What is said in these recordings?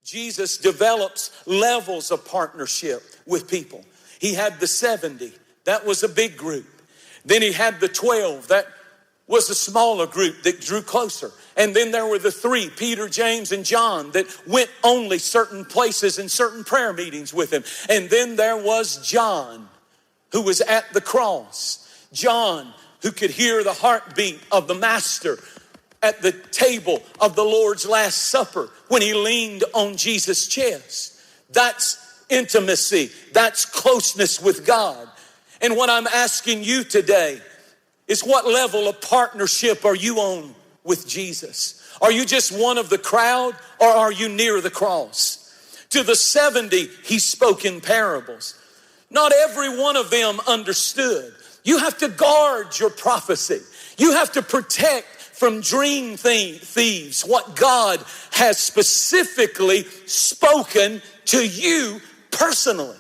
Jesus develops levels of partnership with people. He had the 70. That was a big group. Then he had the 12. That was a smaller group that drew closer. And then there were the 3, Peter, James, and John, that went only certain places and certain prayer meetings with him. And then there was John, who was at the cross. John, who could hear the heartbeat of the Master at the table of the Lord's Last Supper when he leaned on Jesus' chest. That's intimacy. That's closeness with God. And what I'm asking you today is, what level of partnership are you on with Jesus? Are you just one of the crowd, or are you near the cross? To the 70, he spoke in parables. Not every one of them understood. You have to guard your prophecy. You have to protect from dream thieves what God has specifically spoken to you personally.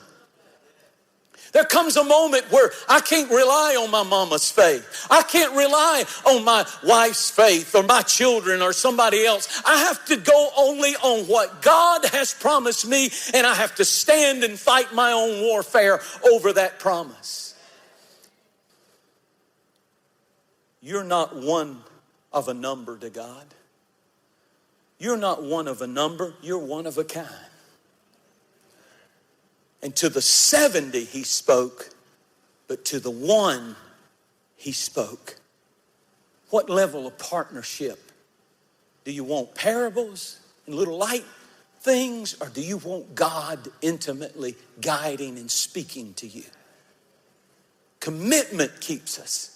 There comes a moment where I can't rely on my mama's faith. I can't rely on my wife's faith or my children or somebody else. I have to go only on what God has promised me, and I have to stand and fight my own warfare over that promise. You're not one of a number to God. You're not one of a number, you're one of a kind. And to the 70 he spoke, but to the 1 he spoke. What level of partnership? Do you want parables and little light things, or do you want God intimately guiding and speaking to you? Commitment keeps us.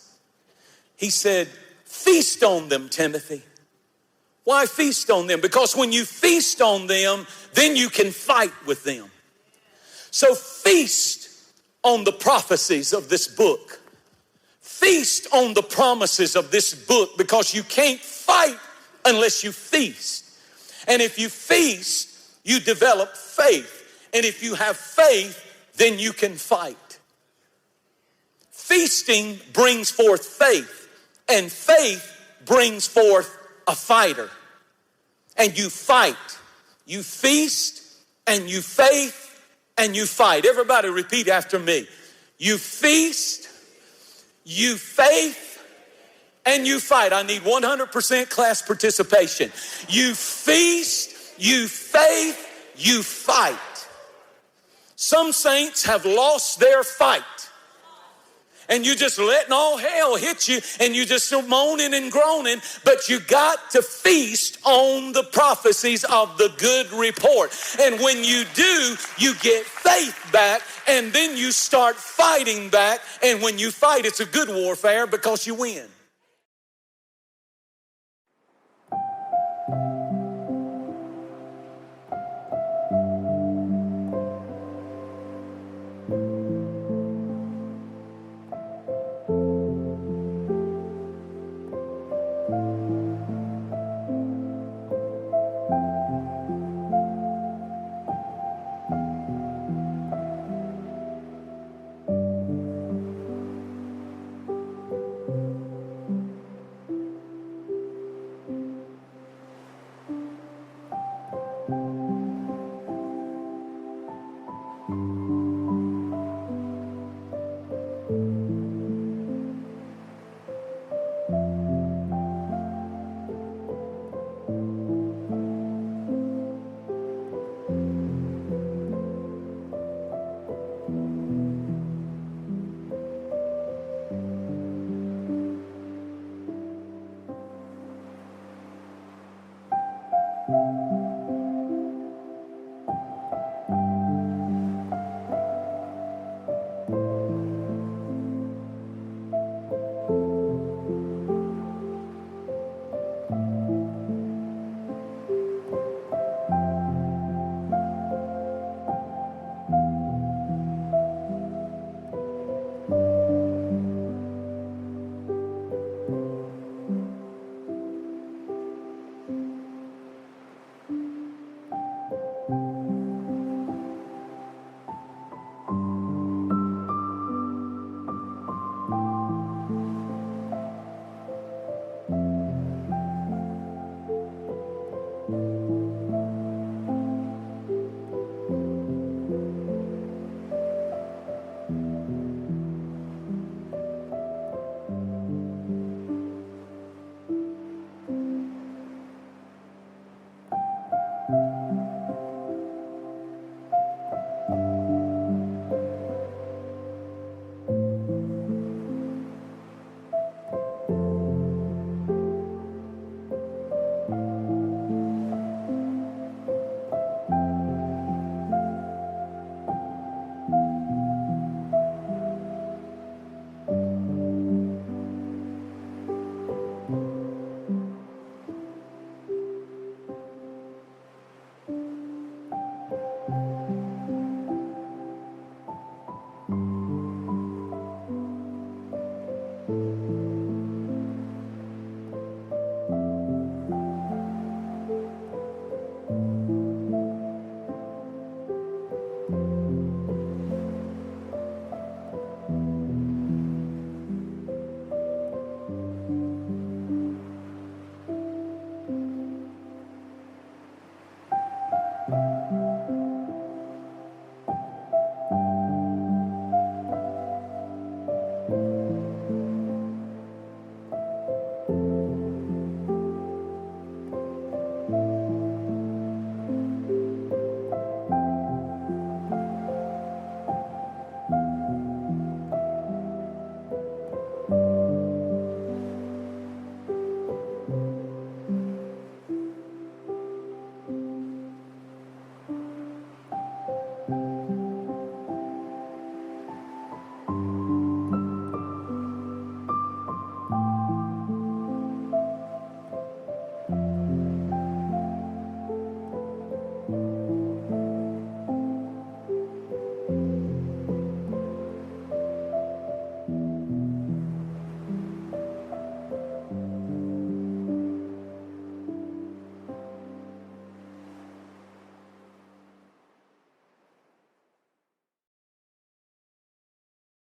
He said, feast on them, Timothy. Why feast on them? Because when you feast on them, then you can fight with them. So feast on the prophecies of this book. Feast on the promises of this book, because you can't fight unless you feast. And if you feast, you develop faith. And if you have faith, then you can fight. Feasting brings forth faith, and faith brings forth a fighter. And you fight. You feast and you faith and you fight. Everybody repeat after me. You feast, you faith, and you fight. I need 100% class participation. You feast, you faith, you fight. Some saints have lost their fight. And you just letting all hell hit you, and you just moaning and groaning, but you got to feast on the prophecies of the good report. And when you do, you get faith back, and then you start fighting back. And when you fight, it's a good warfare because you win.